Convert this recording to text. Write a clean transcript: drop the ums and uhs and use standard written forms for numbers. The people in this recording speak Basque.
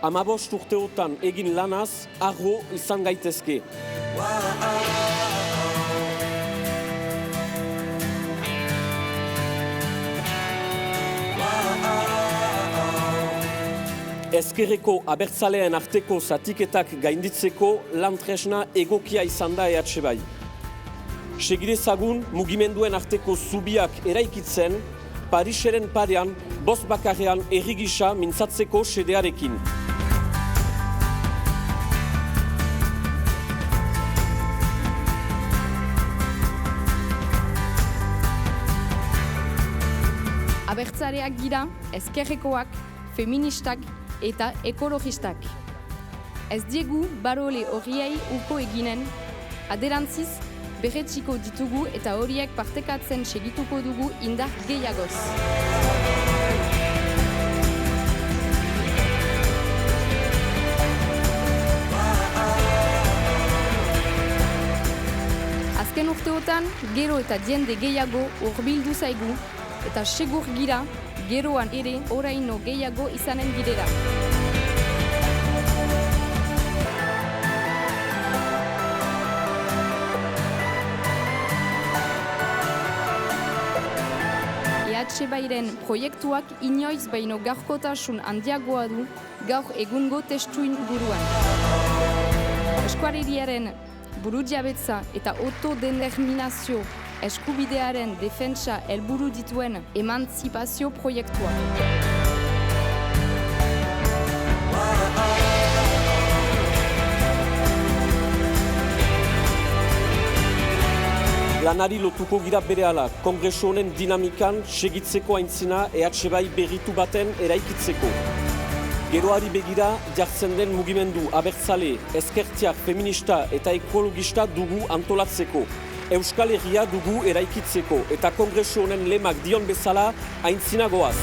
15 urteotan egin lanaz, arro izan gaitezke. Ezkerreko abertzaleen arteko zatiketak gainditzeko lan tresna egokia izan da EH. Segidezagun mugimenduen arteko zubiak eraikitzen, Pariseren parean, bost bakarrean herri gisa mintzatzeko xedearekin. Abertzaleak gira, ezkerrekoak, feministak eta ekologistak. Ez diegu barole horiei uko eginen, aderantziz, berretxiko ditugu eta horiek partekatzen segituko dugu indar gehiagoz. Azken urteotan, gero eta jende gehiago hurbildu zaigu eta segur gira, geroan ere oraino gehiago izanen girera. EH proiektuak inoiz baino gaurkotasun handiagoa du gaur egungo testuin buruan. Eskualeriaren burujabetza eta autodeterminazio eskubidearen defentsa helburu dituen emantzipazio proiektua. Lanari lotuko gira berehala, kongresu honen dinamikan segitzeko aintzina EH berritu baten eraikitzeko. Geroari begira jartzen den mugimendu abertzale, ezkertiak, feminista eta ekologista dugu antolatzeko. Euskal Herria dugu eraikitzeko eta kongresu honen lemak dion bezala aintzina goaz.